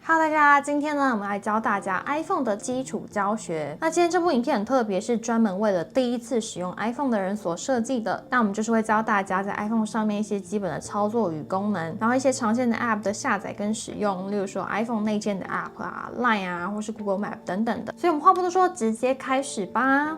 Hello， 大家，今天呢，我们来教大家 iPhone 的基础教学。那今天这部影片很特别，是专门为了第一次使用 iPhone 的人所设计的。那我们就是会教大家在 iPhone 上面一些基本的操作与功能，然后一些常见的 App 的下载跟使用，例如说 iPhone 内建的 App 啊、Line 啊，或是 Google Map 等等的。所以我们话不多说，直接开始吧。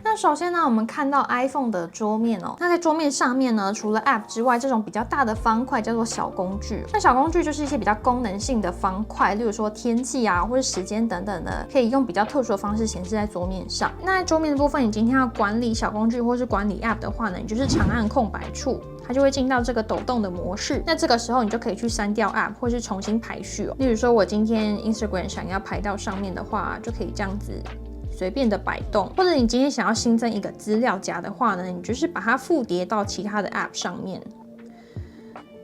那首先呢，我们看到 iPhone 的桌面哦。那在桌面上面呢，除了 App 之外，这种比较大的方块叫做小工具。那小工具就是一些比较功能性的方块，例如说天气啊，或是时间等等的，可以用比较特殊的方式显示在桌面上。那在桌面的部分，你今天要管理小工具或是管理 App 的话呢，你就是长按空白处。它就会进到这个抖动的模式，那这个时候你就可以去删掉 App 或是重新排序哦。例如说，我今天 Instagram 想要排到上面的话，就可以这样子随便的摆动，或者你今天想要新增一个资料夹的话呢，你就是把它附叠到其他的 App 上面。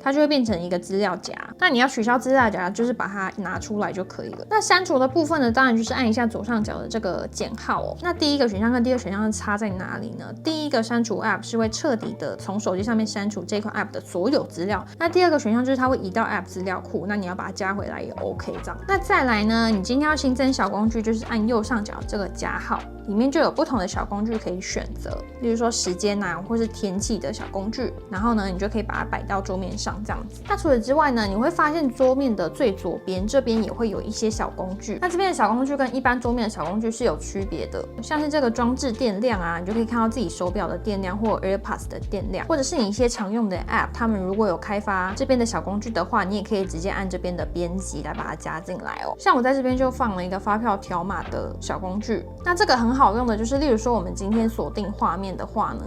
它就会变成一个资料夹，那你要取消资料夹，就是把它拿出来就可以了。那删除的部分呢，当然就是按一下左上角的这个减号哦。那第一个选项跟第二个选项差在哪里呢？第一个删除 App 是会彻底的从手机上面删除这款 App 的所有资料，那第二个选项就是它会移到 App 资料库，那你要把它加回来也 OK 这样。那再来呢，你今天要新增小工具，就是按右上角这个加号，里面就有不同的小工具可以选择，例如说时间啊，或是天气的小工具，然后呢，你就可以把它摆到桌面上这样子。那除此之外呢，你会发现桌面的最左边这边也会有一些小工具。那这边的小工具跟一般桌面的小工具是有区别的，像是这个装置电量啊，你就可以看到自己手表的电量或 AirPods 的电量，或者是你一些常用的 App， 他们如果有开发这边的小工具的话，你也可以直接按这边的编辑来把它加进来哦。像我在这边就放了一个发票条码的小工具，那这个很好用的就是，例如说我们今天锁定画面的话呢，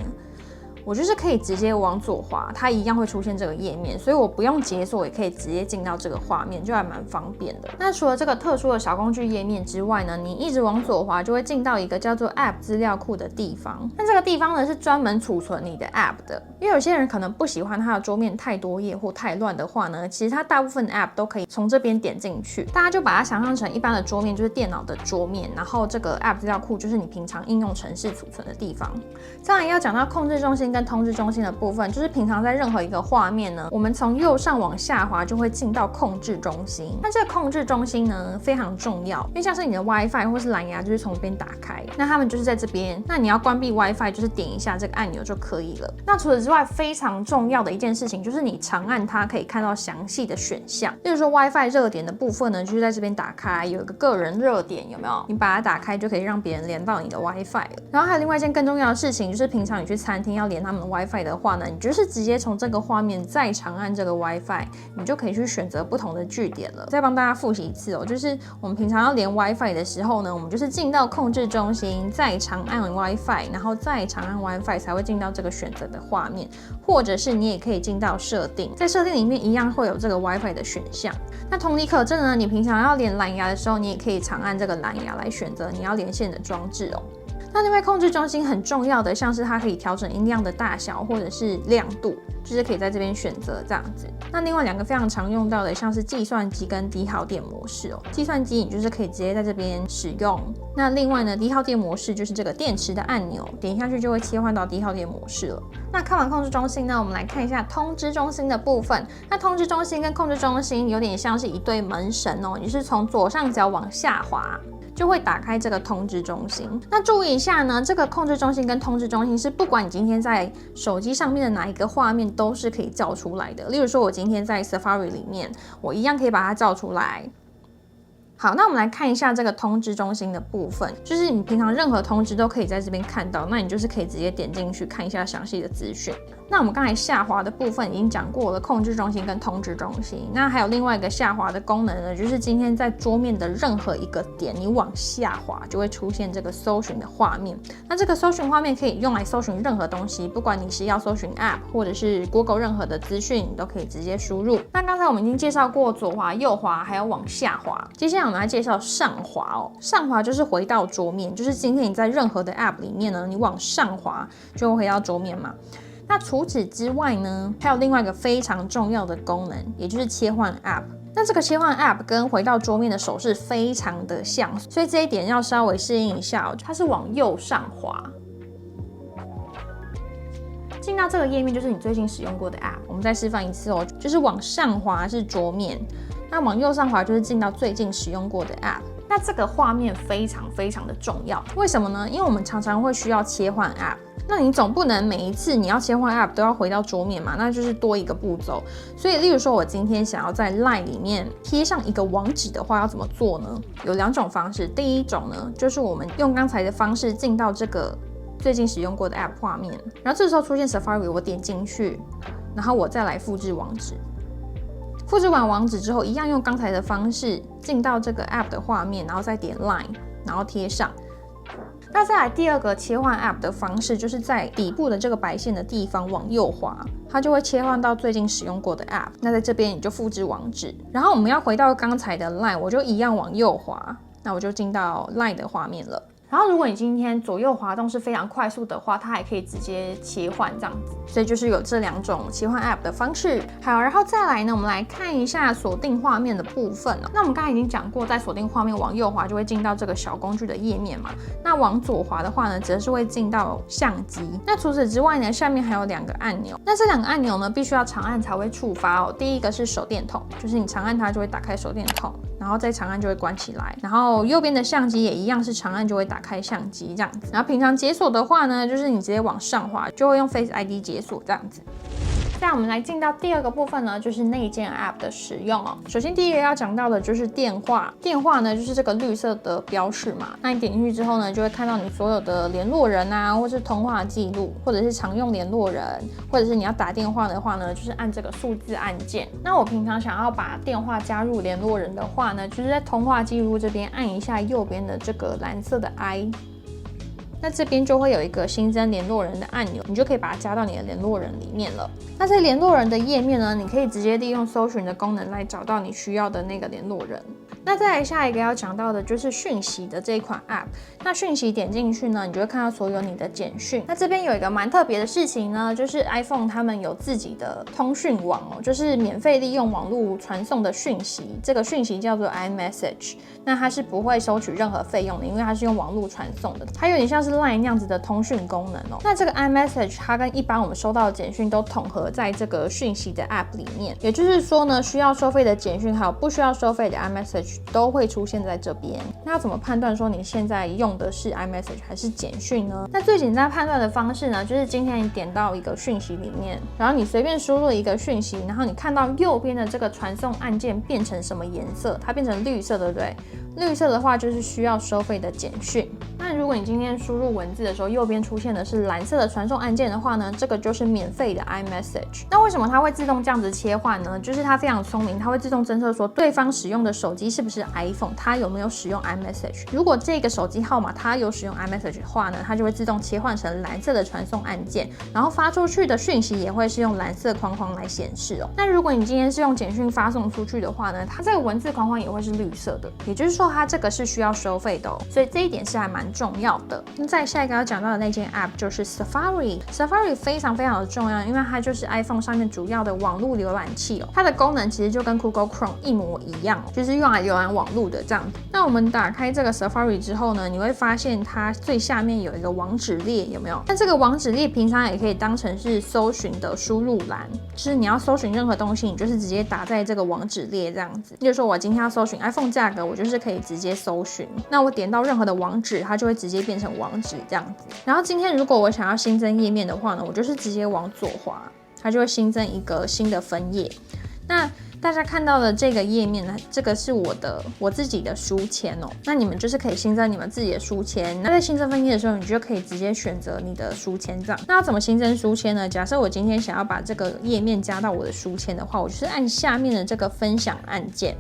我就是可以直接往左滑，它一样会出现这个页面，所以我不用解锁也可以直接进到这个画面，就还蛮方便的。那除了这个特殊的小工具页面之外呢，你一直往左滑就会进到一个叫做 App 资料库的地方。那这个地方呢是专门储存你的 App 的，因为有些人可能不喜欢它的桌面太多页或太乱的话呢，其实它大部分的 App 都可以从这边点进去。大家就把它想象成一般的桌面，就是电脑的桌面，然后这个 App 资料库就是你平常应用程式储存的地方。再来要讲到控制中心跟通知中心的部分，就是平常在任何一个画面呢，我们从右上往下滑就会进到控制中心。那这个控制中心呢非常重要，因为像是你的 WiFi 或是蓝牙就是从这边打开，那他们就是在这边。那你要关闭 WiFi 就是点一下这个按钮就可以了。那除此之外，非常重要的一件事情就是你长按它可以看到详细的选项，例如说 WiFi 热点的部分呢，就是在这边打开，有一个个人热点，有没有？你把它打开就可以让别人连到你的 WiFi 了。然后还有另外一件更重要的事情，就是平常你去餐厅要连他们的 WiFi 的话呢，你就是直接从这个画面再长按这个 WiFi， 你就可以去选择不同的据点了。再帮大家复习一次哦，就是我们平常要连 WiFi 的时候呢，我们就是进到控制中心，再长按 WiFi， 然后再长按 WiFi 才会进到这个选择的画面，或者是你也可以进到设定，在设定里面一样会有这个 WiFi 的选项。那同理可证呢，你平常要连蓝牙的时候，你也可以长按这个蓝牙来选择你要连线的装置哦。那另外控制中心很重要的，像是它可以调整音量的大小或者是亮度，就是可以在这边选择这样子。那另外两个非常常用到的，像是计算机跟低耗电模式哦。计算机你就是可以直接在这边使用。那另外呢，低耗电模式就是这个电池的按钮，点下去就会切换到低耗电模式了。那看完控制中心呢，我们来看一下通知中心的部分。那通知中心跟控制中心有点像是一对门神哦，你是从左上角往下滑，就会打开这个通知中心。那注意一下呢，这个控制中心跟通知中心是不管你今天在手机上面的哪一个画面都是可以叫出来的。例如说我今天在 Safari 里面，我一样可以把它叫出来。好，那我们来看一下这个通知中心的部分，就是你平常任何通知都可以在这边看到，那你就是可以直接点进去看一下详细的资讯。那我们刚才下滑的部分已经讲过了，控制中心跟通知中心。那还有另外一个下滑的功能呢，就是今天在桌面的任何一个点，你往下滑就会出现这个搜寻的画面。那这个搜寻画面可以用来搜寻任何东西，不管你是要搜寻 App 或者是 Google 任何的资讯，你都可以直接输入。那刚才我们已经介绍过左滑、右滑，还有往下滑。接下来我们来介绍上滑哦。上滑就是回到桌面，就是今天你在任何的 App 里面呢，你往上滑就会回到桌面嘛。那除此之外呢，还有另外一个非常重要的功能，也就是切换 App。那这个切换 App 跟回到桌面的手势非常的像，所以这一点要稍微适应一下哦。它是往右上滑，进到这个页面就是你最近使用过的 App。我们再示范一次哦，就是往上滑是桌面，那往右上滑就是进到最近使用过的 App。那这个画面非常非常的重要，为什么呢？因为我们常常会需要切换 App， 那你总不能每一次你要切换 App 都要回到桌面嘛，那就是多一个步骤。所以例如说我今天想要在 LINE 里面贴上一个网址的话，要怎么做呢？有2种方式。第一种呢，就是我们用刚才的方式进到这个最近使用过的 App 画面，然后这时候出现 Safari， 我点进去，然后我再来复制网址。复制完网址之后，一样用刚才的方式进到这个 App 的画面，然后再点 Line， 然后贴上。那再来第2个切换 App 的方式，就是在底部的这个白线的地方往右滑，它就会切换到最近使用过的 App。那在这边你就复制网址，然后我们要回到刚才的 Line， 我就一样往右滑，那我就进到 Line 的画面了。然后如果你今天左右滑动是非常快速的话，它还可以直接切换这样子，所以就是有这2种切换 App 的方式。好，然后再来呢，我们来看一下锁定画面的部分哦。那我们刚才已经讲过，在锁定画面往右滑就会进到这个小工具的页面嘛。那往左滑的话呢，则是会进到相机。那除此之外呢，下面还有2个按钮。那这2个按钮呢，必须要长按才会触发哦。第一个是手电筒，就是你长按它就会打开手电筒，然后再长按就会关起来。然后右边的相机也一样是长按就会打开相机这样子。然后平常解锁的话呢，就是你直接往上滑就会用 Face ID 解锁这样子。再来我们来进到第2个部分呢，就是内建 App 的使用哦。首先第一个要讲到的就是电话，电话呢就是这个绿色的标示嘛。那你点进去之后呢，就会看到你所有的联络人啊，或是通话记录，或者是常用联络人，或者是你要打电话的话呢，就是按这个数字按键。那我平常想要把电话加入联络人的话呢，就是在通话记录这边按一下右边的这个蓝色的 I。那这边就会有一个新增联络人的按钮，你就可以把它加到你的联络人里面了。那在联络人的页面呢，你可以直接利用搜寻的功能来找到你需要的那个联络人。那再来下一个要讲到的就是讯息的这一款 App。那讯息点进去呢，你就会看到所有你的简讯。那这边有一个蛮特别的事情呢，就是 iPhone 他们有自己的通讯网哦，就是免费利用网络传送的讯息。这个讯息叫做 iMessage， 那它是不会收取任何费用的，因为它是用网络传送的，它有点像是 LINE 那样子的通讯功能哦。那这个 iMessage 它跟一般我们收到的简讯都统合在这个讯息的 App 里面，也就是说呢，需要收费的简讯还有不需要收费的 iMessage 都会出现在这边。那要怎么判断说你现在用的是 iMessage 还是简讯呢？那最简单判断的方式呢，就是今天你点到一个讯息里面，然后你随便输入一个讯息，然后你看到右边的这个传送按键变成什么颜色，它变成绿色，对不对？绿色的话就是需要收费的简讯。那如果你今天输入文字的时候，右边出现的是蓝色的传送按键的话呢，这个就是免费的 iMessage。那为什么它会自动这样子切换呢？就是它非常聪明，它会自动侦测说对方使用的手机是不是 iPhone， 它有没有使用 iMessage。如果这个手机号码它有使用 iMessage 的话呢，它就会自动切换成蓝色的传送按键，然后发出去的讯息也会是用蓝色框框来显示哦。那如果你今天是用简讯发送出去的话呢，它这个文字框框也会是绿色的，也就是说它这个是需要收费的哦，所以这一点是还蛮重要的。那再下一个要讲到的那件 App 就是 Safari。Safari 非常非常的重要，因为它就是 iPhone 上面主要的网络浏览器哦。它的功能其实就跟 Google Chrome 一模一样哦，就是用来浏览网络的这样子。那我们打开这个 Safari 之后呢，你会发现它最下面有一个网址列，有没有？那这个网址列平常也可以当成是搜寻的输入栏，就是你要搜寻任何东西，你就是直接打在这个网址列这样子。例如说我今天要搜寻 iPhone 价格，我就是可以直接搜寻。那我点到任何的网址，它就会直接变成网址这样子。然后今天如果我想要新增页面的话呢，我就是直接往左滑，它就会新增一个新的分页。那大家看到的这个页面呢，这个是我自己的书签哦。那你们就是可以新增你们自己的书签。那在新增分页的时候，你就可以直接选择你的书签这样。那要怎么新增书签呢？假设我今天想要把这个页面加到我的书签的话，我就是按下面的这个分享按键。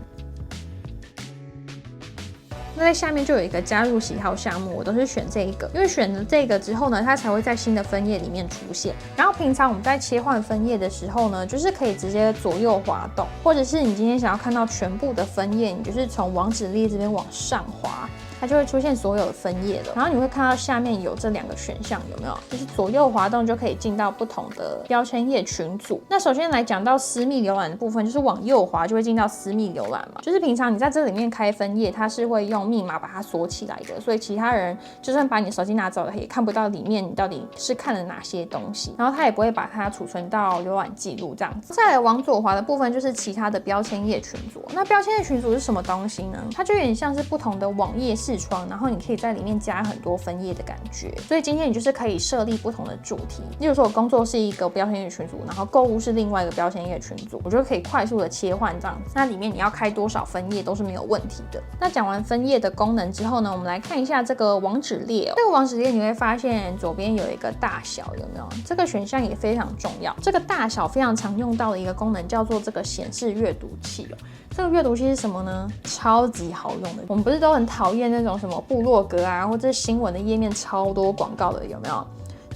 那在下面就有一个加入喜好项目，我都是选这一个，因为选了这个之后呢，它才会在新的分页里面出现。然后平常我们在切换分页的时候呢，就是可以直接左右滑动，或者是你今天想要看到全部的分页，你就是从网址列这边往上滑，它就会出现所有的分页了。然后你会看到下面有这2个选项，有没有？就是左右滑动就可以进到不同的标签页群组。那首先来讲到私密浏览的部分，就是往右滑就会进到私密浏览嘛。就是平常你在这里面开分页，它是会用密码把它锁起来的，所以其他人就算把你的手机拿走了，也看不到里面你到底是看了哪些东西，然后它也不会把它储存到浏览记录这样子。再来往左滑的部分就是其他的标签页群组。那标签页群组是什么东西呢？它就有点像是不同的网页视窗，然后你可以在里面加很多分页的感觉。所以今天你就是可以设立不同的主题，例如说我工作是一个标签页群组，然后购物是另外一个标签页群组，我就可以快速的切换这样子。那里面你要开多少分页都是没有问题的。那讲完分页的功能之后呢，我们来看一下这个网址列。这个网址列你会发现左边有一个大小，有没有？这个选项也非常重要。这个大小非常常用到的一个功能叫做这个显示阅读器哦。这个阅读器是什么呢？超级好用的。我们不是都很讨厌那种什么部落格啊，或者新闻的页面超多广告的，有没有？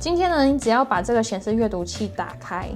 今天呢，你只要把这个显示阅读器打开，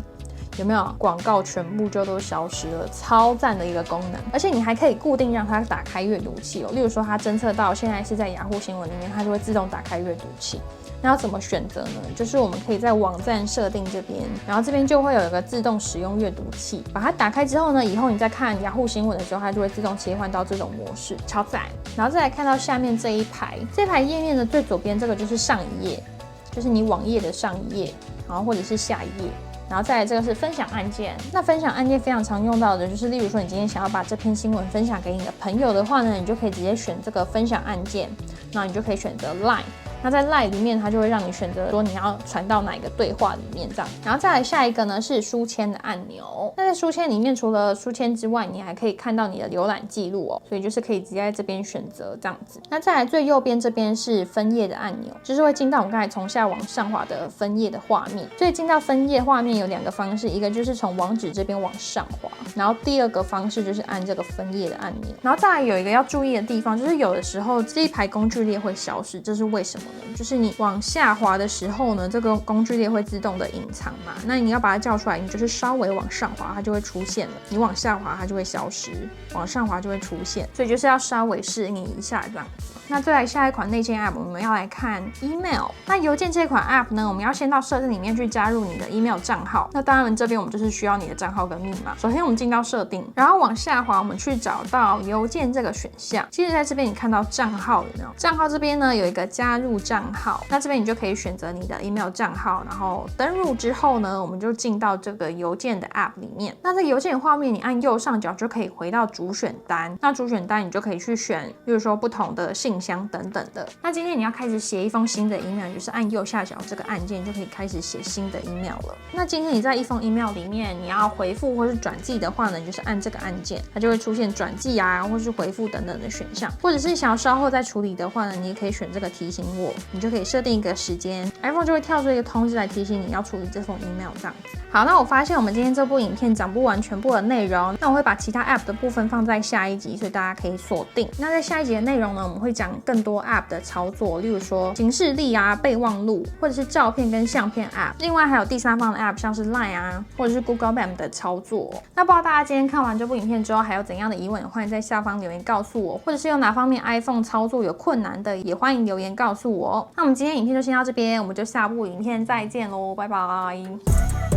有没有广告全部就都消失了，超赞的一个功能。而且你还可以固定让它打开阅读器哦，例如说它侦测到现在是在雅虎新闻里面，它就会自动打开阅读器。那要怎么选择呢？就是我们可以在网站设定这边，然后这边就会有一个自动使用阅读器，把它打开之后呢，以后你在看雅虎新闻的时候，它就会自动切换到这种模式，超赞。然后再来看到下面这一排页面的最左边这个就是上一页，就是你网页的上一页，然后或者是下一页。然后再来这个是分享按键，那分享按键非常常用到的就是，例如说你今天想要把这篇新闻分享给你的朋友的话呢，你就可以直接选这个分享按键，那你就可以选择 Line。那在 Line 里面，它就会让你选择说你要传到哪一个对话里面这样。然后再来下一个呢是书签的按钮。那在书签里面，除了书签之外，你还可以看到你的浏览记录哦，所以就是可以直接在这边选择这样子。那再来最右边这边是分页的按钮，就是会进到我们刚才从下往上滑的分页的画面。所以进到分页画面有2个方式，一个就是从网址这边往上滑，然后第2个方式就是按这个分页的按钮。然后再来有一个要注意的地方，就是有的时候这一排工具列会消失，这是为什么呢？就是你往下滑的时候呢，这个工具列会自动的隐藏嘛，那你要把它叫出来，你就是稍微往上滑，它就会出现了；你往下滑，它就会消失；往上滑就会出现，所以就是要稍微适应一下这样子。那再来下一款内建 App， 我们要来看 Email。那邮件这款 App 呢，我们要先到设定里面去加入你的 Email 账号。那当然这边我们就是需要你的账号跟密码。首先我们进到设定，然后往下滑，我们去找到邮件这个选项。其实在这边你看到账号有没有？账号这边呢有一个加入账号，那这边你就可以选择你的 Email 账号，然后登入之后呢，我们就进到这个邮件的 App 里面。那这个邮件画面，你按右上角就可以回到主选单。那主选单你就可以去选，比如说不同的信箱等等的。那今天你要开始写一封新的 email， 就是按右下角这个按键就可以开始写新的 email 了。那今天你在一封 email 里面，你要回复或是转寄的话呢，你就是按这个按键，它就会出现转寄啊，或是回复等等的选项。或者是想要稍后再处理的话呢，你也可以选这个提醒我，你就可以设定一个时间 ，iPhone 就会跳出一个通知来提醒你要处理这封 email 这样子。好，那我发现我们今天这部影片讲不完全部的内容，那我会把其他 App 的部分放在下一集，所以大家可以锁定。那在下一集的内容呢，我们会讲更多 App 的操作，例如说行事历啊、备忘录，或者是照片跟相片 App。另外还有第三方的 App， 像是 Line 啊，或者是 Google Map 的操作。那不知道大家今天看完这部影片之后，还有怎样的疑问，欢迎在下方留言告诉我，或者是有哪方面 iPhone 操作有困难的，也欢迎留言告诉我。那我们今天影片就先到这边，我们就下部影片再见喽，拜拜。